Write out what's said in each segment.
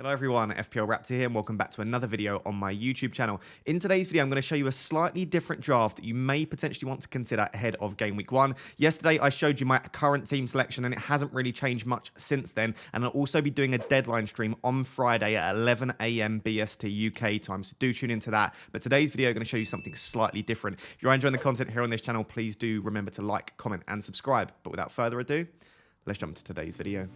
Hello everyone, FPL Raptor here and welcome back to another video on my YouTube channel. In today's video, I'm going to show you a slightly different draft that you may potentially want to consider ahead of Game Week 1. Yesterday, I showed you my current team selection and it hasn't really changed much since then. And I'll also be doing a deadline stream on Friday at 11 AM BST UK time, so do tune into that. But today's video, I'm going to show you something slightly different. If you're enjoying the content here on this channel, please do remember to like, comment and subscribe. But without further ado, let's jump to today's video.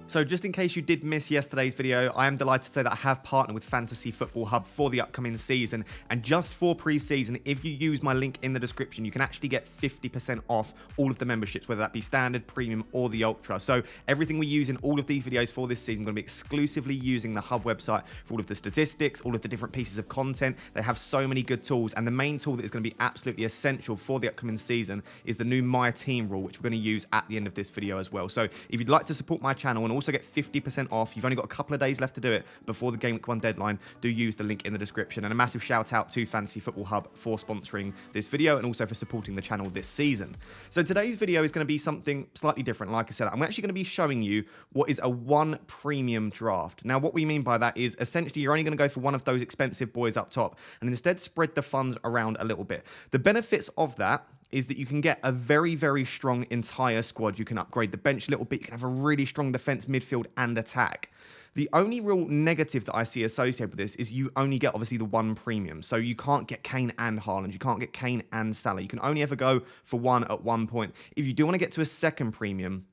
So just in case you did miss yesterday's video, I am delighted to say that I have partnered with Fantasy Football Hub for the upcoming season. And just for pre-season, if you use my link in the description, you can actually get 50% off all of the memberships, whether that be standard, premium, or the ultra. So everything we use in all of these videos for this season, I'm going to be exclusively using the Hub website for all of the statistics, all of the different pieces of content. They have so many good tools. And the main tool that is going to be absolutely essential for the upcoming season is the new My Team rule, which we're going to use at the end of this video as well. So if you'd like to support my channel and also get 50% off. You've only got a couple of days left to do it before the Game Week 1 deadline. Do use the link in the description. And a massive shout out to Fantasy Football Hub for sponsoring this video and also for supporting the channel this season. So today's video is going to be something slightly different. Like I said, I'm actually going to be showing you what is a one premium draft. Now, what we mean by that is essentially you're only going to go for one of those expensive boys up top and instead spread the funds around a little bit. The benefits of that is that you can get a very, very strong entire squad. You can upgrade the bench a little bit. You can have a really strong defense, midfield, and attack. The only real negative that I see associated with this is you only get, obviously, the one premium. So you can't get Kane and Haaland. You can't get Kane and Salah. You can only ever go for one at one point. If you do want to get to a second premium,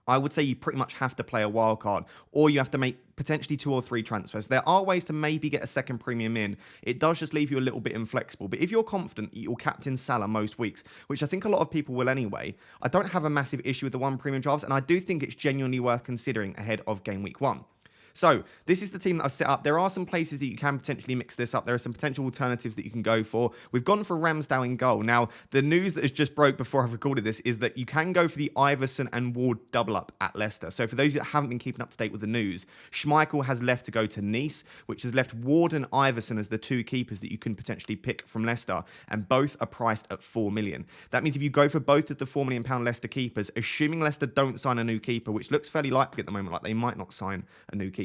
I would say you pretty much have to play a wild card, or you have to make potentially 2 or 3 transfers. There are ways to maybe get a second premium in. It does just leave you a little bit inflexible. But if you're confident you'll captain Salah most weeks, which I think a lot of people will anyway, I don't have a massive issue with the one premium drafts, and I do think it's genuinely worth considering ahead of Game Week 1. So this is the team that I've set up. There are some places that you can potentially mix this up. There are some potential alternatives that you can go for. We've gone for Ramsdale in goal. Now, the news that has just broke before I've recorded this is that you can go for the Iverson and Ward double up at Leicester. So for those that haven't been keeping up to date with the news, Schmeichel has left to go to Nice, which has left Ward and Iverson as the 2 keepers that you can potentially pick from Leicester, and both are priced at 4 million. That means if you go for both of the £4 million Leicester keepers, assuming Leicester don't sign a new keeper, which looks fairly likely at the moment, like they might not sign a new keeper,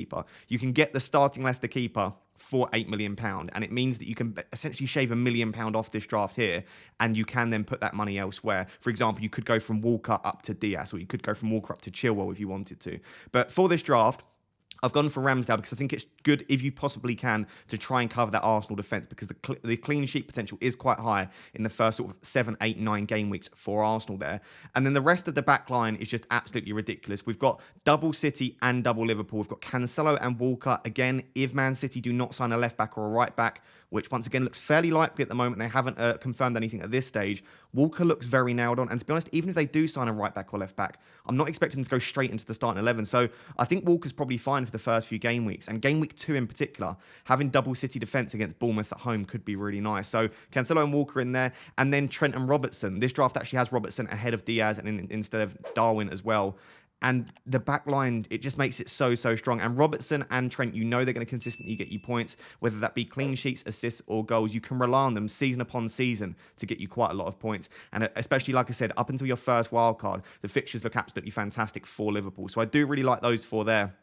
you can get the starting Leicester keeper for £8 million. And it means that you can essentially shave £1 million off this draft here, and you can then put that money elsewhere. For example, you could go from Walker up to Diaz, or you could go from Walker up to Chilwell if you wanted to. But for this draft, I've gone for Ramsdale because I think it's good, if you possibly can, to try and cover that Arsenal defence, because the clean sheet potential is quite high in the first sort of 7, 8, 9 game weeks for Arsenal there. And then the rest of the back line is just absolutely ridiculous. We've got double City and double Liverpool. We've got Cancelo and Walker. Again, if Man City do not sign a left back or a right back, which once again looks fairly likely at the moment, they haven't confirmed anything at this stage, Walker looks very nailed on. And to be honest, even if they do sign a right back or left back, I'm not expecting them to go straight into the starting 11. So I think Walker's probably fine for the first few game weeks. And game week 2 in particular, having double City defence against Bournemouth at home could be really nice. So Cancelo and Walker in there, and then Trent and Robertson. This draft actually has Robertson ahead of Diaz and instead of Darwin as well. And the back line, it just makes it so, so strong. And Robertson and Trent, you know they're going to consistently get you points, whether that be clean sheets, assists, or goals. You can rely on them season upon season to get you quite a lot of points. And especially, like I said, up until your first wild card, the fixtures look absolutely fantastic for Liverpool. So I do really like those 4 there.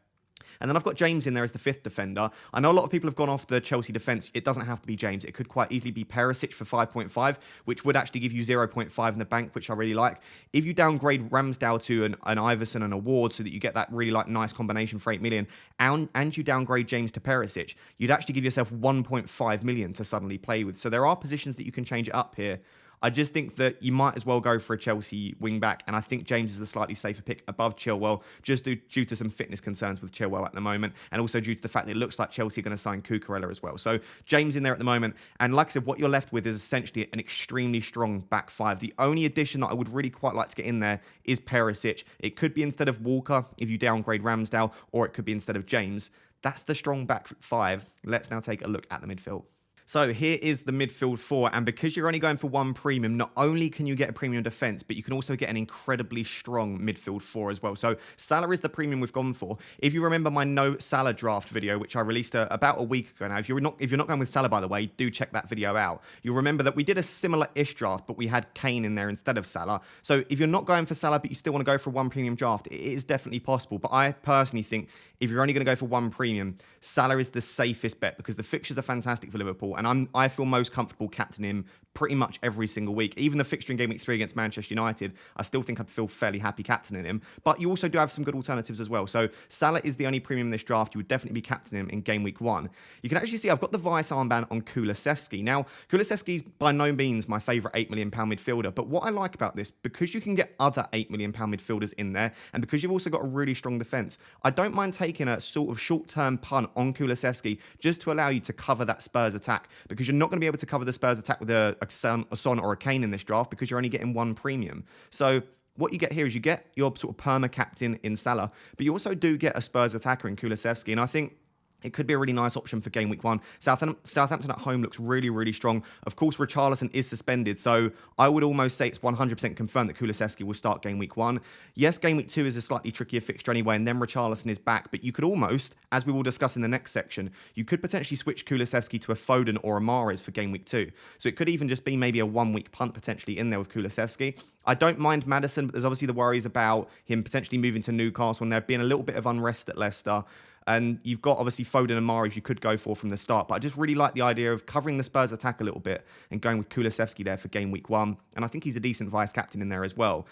And then I've got James in there as the 5th defender. I know a lot of people have gone off the Chelsea defence. It doesn't have to be James. It could quite easily be Perisic for 5.5, which would actually give you 0.5 in the bank, which I really like. If you downgrade Ramsdale to an Iverson and a Ward so that you get that really nice combination for 8 million, and you downgrade James to Perisic, you'd actually give yourself 1.5 million to suddenly play with. So there are positions that you can change it up here. I just think that you might as well go for a Chelsea wing-back, and I think James is the slightly safer pick above Chilwell, just due to some fitness concerns with Chilwell at the moment, and also due to the fact that it looks like Chelsea are going to sign Cucurella as well. So James in there at the moment, and like I said, what you're left with is essentially an extremely strong back 5. The only addition that I would really quite like to get in there is Perisic. It could be instead of Walker if you downgrade Ramsdale, or it could be instead of James. That's the strong back 5. Let's now take a look at the midfield. So here is the midfield four, and because you're only going for one premium, not only can you get a premium defense, but you can also get an incredibly strong midfield four as well. So Salah is the premium we've gone for. If you remember my no Salah draft video, which I released about a week ago now, if you're not going with Salah, by the way, do check that video out. You'll remember that we did a similar-ish draft, but we had Kane in there instead of Salah. So if you're not going for Salah, but you still want to go for one premium draft, it is definitely possible. But I personally think if you're only going to go for one premium, Salah is the safest bet because the fixtures are fantastic for Liverpool, and I feel most comfortable captaining him pretty much every single week. Even the fixture in Game Week 3 against Manchester United, I still think I'd feel fairly happy captaining him. But you also do have some good alternatives as well. So Salah is the only premium in this draft. You would definitely be captaining him in Game Week 1. You can actually see I've got the Vice armband on Kulusevski. Now, Kulusevski's by no means my favourite £8 million midfielder, but what I like about this, because you can get other £8 million midfielders in there, and because you've also got a really strong defence, I don't mind taking a sort of short-term punt on Kulusevski just to allow you to cover that Spurs attack, because you're not going to be able to cover the Spurs attack with a Son or a Kane in this draft because you're only getting one premium. So what you get here is you get your sort of perma captain in Salah, but you also do get a Spurs attacker in Kulusevski, and I think it could be a really nice option for Game Week 1. Southampton at home looks really, really strong. Of course, Richarlison is suspended, so I would almost say it's 100% confirmed that Kulusevski will start Game Week 1. Yes, Game Week 2 is a slightly trickier fixture anyway, and then Richarlison is back, but you could almost, as we will discuss in the next section, you could potentially switch Kulusevski to a Foden or a Mahrez for Game Week 2. So it could even just be maybe a one-week punt potentially in there with Kulusevski. I don't mind Maddison, but there's obviously the worries about him potentially moving to Newcastle and there being a little bit of unrest at Leicester. And you've got obviously Foden and Mahrez you could go for from the start. But I just really like the idea of covering the Spurs attack a little bit and going with Kulusevski there for Game Week 1. And I think he's a decent vice-captain in there as well.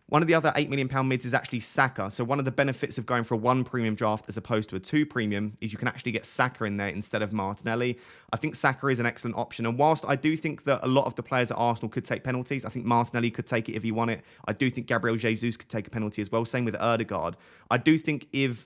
One of the other £8 million mids is actually Saka. So one of the benefits of going for a one premium draft as opposed to a two premium is you can actually get Saka in there instead of Martinelli. I think Saka is an excellent option. And whilst I do think that a lot of the players at Arsenal could take penalties, I think Martinelli could take it if he won it. I do think Gabriel Jesus could take a penalty as well. Same with Ødegaard. I do think if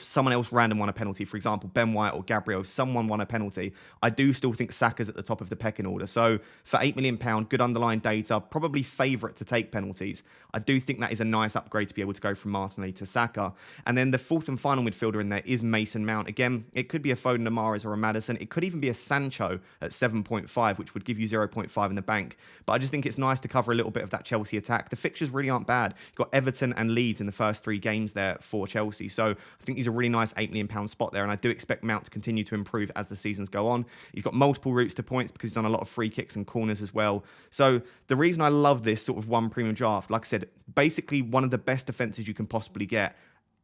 someone else random won a penalty, for example, Ben White or Gabriel, if someone won a penalty, I do still think Saka's at the top of the pecking order. So for £8 million, good underlying data, probably favourite to take penalties. I do think that is a nice upgrade to be able to go from Martinelli to Saka. And then the fourth and final midfielder in there is Mason Mount. Again, it could be a Foden, a Mahrez or a Maddison. It could even be a Sancho at 7.5, which would give you 0.5 in the bank. But I just think it's nice to cover a little bit of that Chelsea attack. The fixtures really aren't bad. You've got Everton and Leeds in the first three games there for Chelsea. So I think he's a really nice £8 million spot there, and I do expect Mount to continue to improve as the seasons go on. He's got multiple routes to points because he's done a lot of free kicks and corners as well. So the reason I love this sort of one premium draft, like I said, basically one of the best defenses you can possibly get.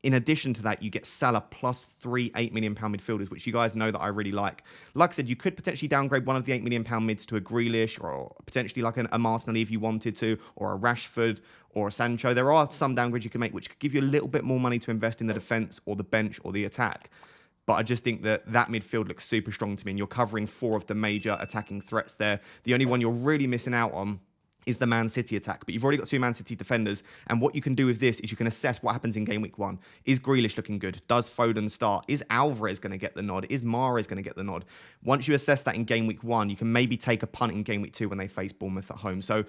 In addition to that, you get Salah plus three £8 million midfielders, which you guys know that I really like. Like I said, you could potentially downgrade one of the £8 million mids to a Grealish or potentially like a Martinelli if you wanted to, or a Rashford or a Sancho. There are some downgrades you can make which could give you a little bit more money to invest in the defence or the bench or the attack. But I just think that midfield looks super strong to me, and you're covering four of the major attacking threats there. The only one you're really missing out on is the Man City attack. But you've already got two Man City defenders. And what you can do with this is you can assess what happens in Game Week 1. Is Grealish looking good? Does Foden start? Is Alvarez going to get the nod? Is Mahrez going to get the nod? Once you assess that in Game Week 1, you can maybe take a punt in Game Week 2 when they face Bournemouth at home. So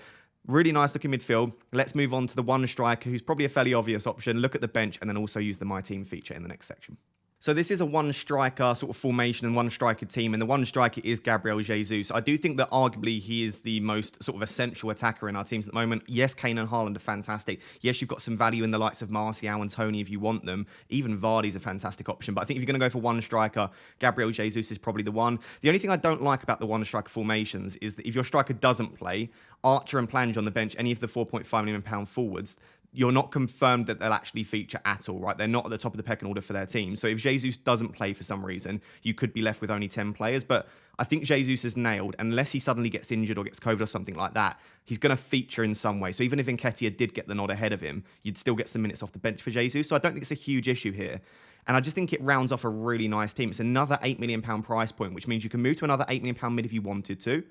really nice looking midfield. Let's move on to the one striker who's probably a fairly obvious option. Look at the bench and then also use the My Team feature in the next section. So this is a one striker sort of formation and one striker team, and the one striker is Gabriel Jesus. I do think that arguably he is the most sort of essential attacker in our teams at the moment. Yes, Kane and Haaland are fantastic. Yes, you've got some value in the likes of Martial and Tony if you want them. Even Vardy's a fantastic option. But I think if you're going to go for one striker, Gabriel Jesus is probably the one. The only thing I don't like about the one striker formations is that if your striker doesn't play, Archer and Plange on the bench, any of the £4.5 million forwards, you're not confirmed that they'll actually feature at all, right? They're not at the top of the pecking order for their team. So if Jesus doesn't play for some reason, you could be left with only 10 players. But I think Jesus is nailed. Unless he suddenly gets injured or gets COVID or something like that, he's going to feature in some way. So even if Nketiah did get the nod ahead of him, you'd still get some minutes off the bench for Jesus. So I don't think it's a huge issue here. And I just think it rounds off a really nice team. It's another £8 million price point, which means you can move to another £8 million mid if you wanted to.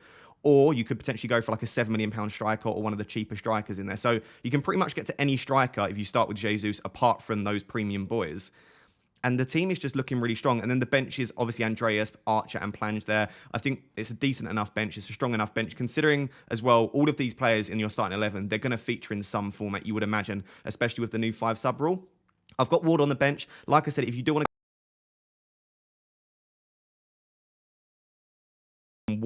Or you could potentially go for like a £7 million striker or one of the cheaper strikers in there. So you can pretty much get to any striker if you start with Jesus, apart from those premium boys. And the team is just looking really strong. And then the bench is obviously Andreas, Archer and Plange there. I think it's a decent enough bench. It's a strong enough bench, considering as well, all of these players in your starting 11, they're going to feature in some format, you would imagine, especially with the new 5-sub rule. I've got Ward on the bench. Like I said, if you do want to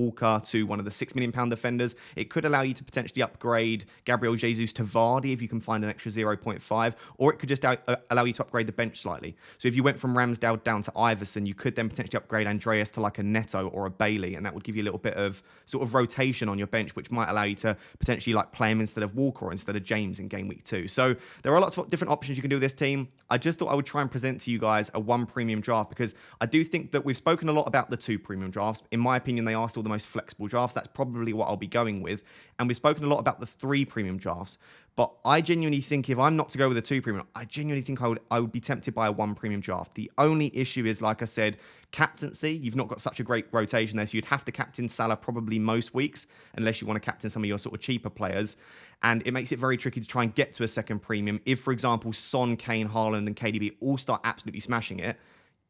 Walker to one of the £6 million defenders. It could allow you to potentially upgrade Gabriel Jesus to Vardy if you can find an extra 0.5, or it could just allow you to upgrade the bench slightly. So if you went from Ramsdale down to Iverson, you could then potentially upgrade Andreas to like a Neto or a Bailey, and that would give you a little bit of sort of rotation on your bench, which might allow you to potentially like play him instead of Walker or instead of James in game week 2. So there are lots of different options you can do with this team. I just thought I would try and present to you guys a 1 premium draft, because I do think that we've spoken a lot about the 2 premium drafts. In my opinion, they are still the most flexible drafts. That's probably what I'll be going with. And we've spoken a lot about the 3 premium drafts. But I genuinely think if I'm not to go with a 2 premium, I genuinely think I would be tempted by a 1 premium draft. The only issue is, like I said, captaincy. You've not got such a great rotation there, so you'd have to captain Salah probably most weeks, unless you want to captain some of your sort of cheaper players. And it makes it very tricky to try and get to a 2nd premium. If, for example, Son, Kane, Haaland, and KDB all start absolutely smashing it,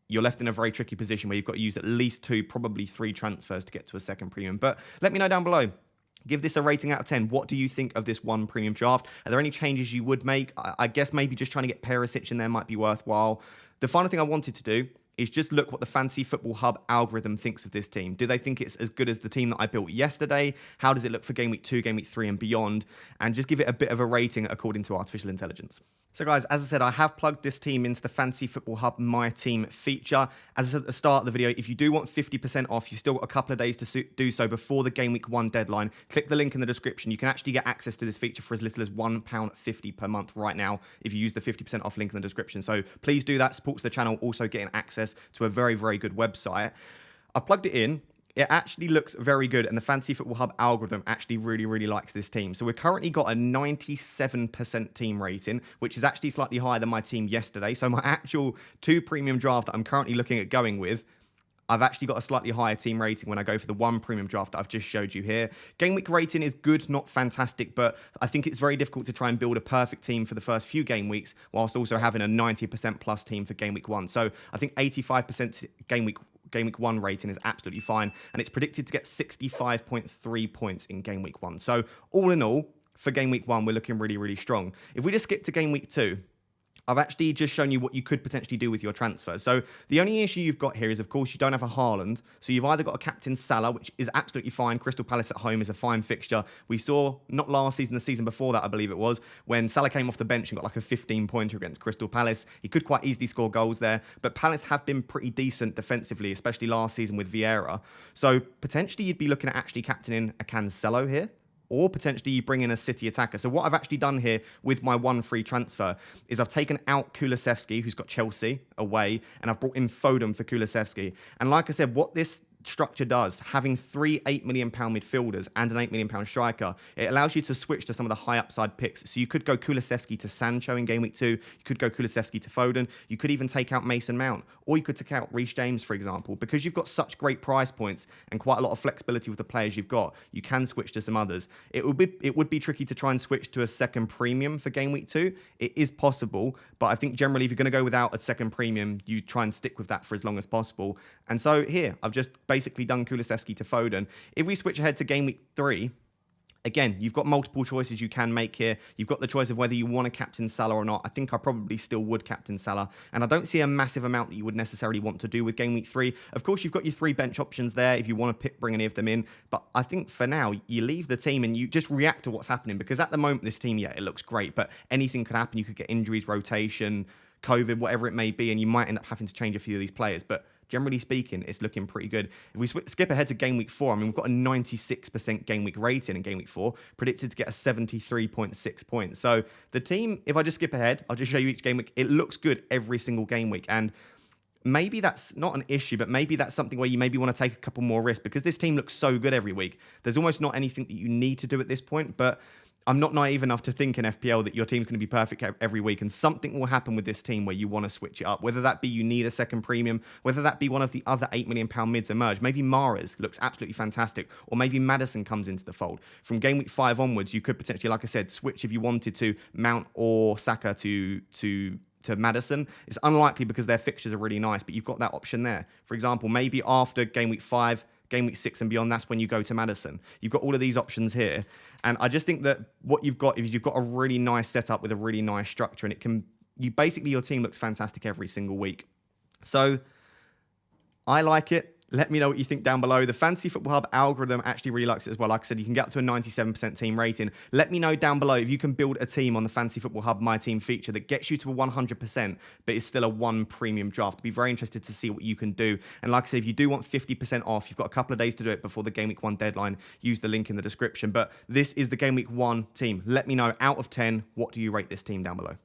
you're left in a very tricky position where you've got to use at least 2, probably 3 transfers to get to a 2nd premium. But let me know down below. Give this a rating out of 10. What do you think of this 1 premium draft? Are there any changes you would make? I guess maybe just trying to get Perisic in there might be worthwhile. The final thing I wanted to do is just look what the Fantasy Football Hub algorithm thinks of this team. Do they think it's as good as the team that I built yesterday? How does it look for Game Week 2, Game Week 3 and beyond? And just give it a bit of a rating according to artificial intelligence. So guys, as I said, I have plugged this team into the Fantasy Football Hub My Team feature. As I said at the start of the video, if you do want 50% off, you've still got a couple of days to do so before the Game Week 1 deadline. Click the link in the description. You can actually get access to this feature for as little as £1.50 per month right now if you use the 50% off link in the description. So please do that. Supports the channel, also getting access to a very, very good website. I plugged it in. It actually looks very good, and the Fantasy Football Hub algorithm actually really, really likes this team. So we've currently got a 97% team rating, which is actually slightly higher than my team yesterday. So my actual 2 premium draft that I'm currently looking at going with, I've actually got a slightly higher team rating when I go for the 1 premium draft that I've just showed you here. Game week rating is good, not fantastic, but I think it's very difficult to try and build a perfect team for the first few game weeks, whilst also having a 90% plus team for game week 1. So I think 85% game week 1 rating is absolutely fine, and it's predicted to get 65.3 points in game week 1. So all in all, for game week 1, we're looking really, really strong. If we just skip to game week 2, I've actually just shown you what you could potentially do with your transfer. So the only issue you've got here is, of course, you don't have a Haaland. So you've either got a captain Salah, which is absolutely fine. Crystal Palace at home is a fine fixture. We saw, not last season, the season before that, I believe it was, when Salah came off the bench and got like a 15-pointer against Crystal Palace. He could quite easily score goals there. But Palace have been pretty decent defensively, especially last season with Vieira. So potentially you'd be looking at actually captaining a Cancelo here, or potentially you bring in a City attacker. So what I've actually done here with my 1 free transfer is I've taken out Kulusevski, who's got Chelsea away, and I've brought in Foden for Kulusevski. And like I said, what this structure does, having 3 £8 million midfielders and an £8 million striker, it allows you to switch to some of the high upside picks. So you could go Kulusevski to Sancho in game week 2, you could go Kulusevski to Foden, you could even take out Mason Mount, or you could take out Reece James, for example. Because you've got such great price points and quite a lot of flexibility with the players you've got, you can switch to some others. It would be tricky to try and switch to a 2nd premium for game week 2. It is possible, but I think generally if you're going to go without a 2nd premium, you try and stick with that for as long as possible. And so here, I've just basically done Kulusevski to Foden. If we switch ahead to game week 3, again, you've got multiple choices you can make here. You've got the choice of whether you want to captain Salah or not. I think I probably still would captain Salah, and I don't see a massive amount that you would necessarily want to do with game week 3. Of course, you've got your 3 bench options there if you want to bring any of them in, but I think for now, you leave the team and you just react to what's happening, because at the moment, this team, yeah, it looks great, but anything could happen. You could get injuries, rotation, COVID, whatever it may be, and you might end up having to change a few of these players, but generally speaking, it's looking pretty good. If we skip ahead to game week 4, I mean, we've got a 96% game week rating in game week 4, predicted to get a 73.6 points. So the team, if I just skip ahead, I'll just show you each game week. It looks good every single game week. And maybe that's not an issue, but maybe that's something where you maybe want to take a couple more risks, because this team looks so good every week. There's almost not anything that you need to do at this point, but I'm not naive enough to think in FPL that your team's going to be perfect every week, and something will happen with this team where you want to switch it up, whether that be you need a 2nd premium, whether that be one of the other £8 million mids emerge. Maybe Mahrez looks absolutely fantastic, or maybe Maddison comes into the fold. From game week 5 onwards, you could potentially, like I said, switch if you wanted to Mount or Saka to Maddison. It's unlikely because their fixtures are really nice, but you've got that option there. For example, maybe after game week 5, game week 6 and beyond, that's when you go to Maddison. You've got all of these options here. And I just think that what you've got is you've got a really nice setup with a really nice structure, and it can, basically your team looks fantastic every single week. So I like it. Let me know what you think down below. The Fantasy Football Hub algorithm actually really likes it as well. Like I said, you can get up to a 97% team rating. Let me know down below if you can build a team on the Fantasy Football Hub My Team feature that gets you to a 100%, but is still a 1 premium draft. I'd be very interested to see what you can do. And like I said, if you do want 50% off, you've got a couple of days to do it before the Gameweek 1 deadline. Use the link in the description. But this is the Gameweek 1 team. Let me know, out of 10, what do you rate this team down below?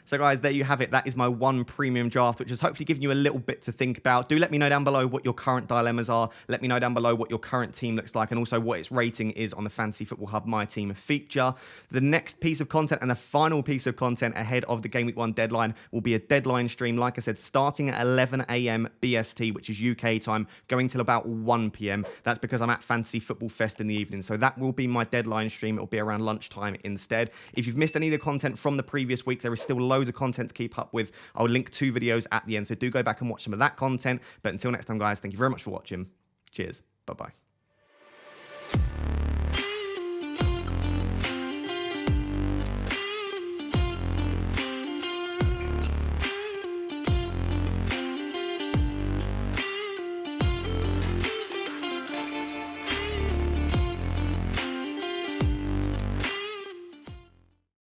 So guys, there you have it. That is my 1 premium draft, which has hopefully given you a little bit to think about. Do let me know down below what your current dilemmas are. Let me know down below what your current team looks like and also what its rating is on the Fantasy Football Hub My Team feature. The next piece of content and the final piece of content ahead of the Game Week 1 deadline will be a deadline stream, like I said, starting at 11 a.m. BST, which is UK time, going till about 1 p.m. That's because I'm at Fantasy Football Fest in the evening. So that will be my deadline stream. It will be around lunchtime instead. If you've missed any of the content from the previous week, there is still loads of content to keep up with. I'll link 2 videos at the end, so do go back and watch some of that content. But until next time, guys, thank you very much for watching. Cheers. Bye-bye.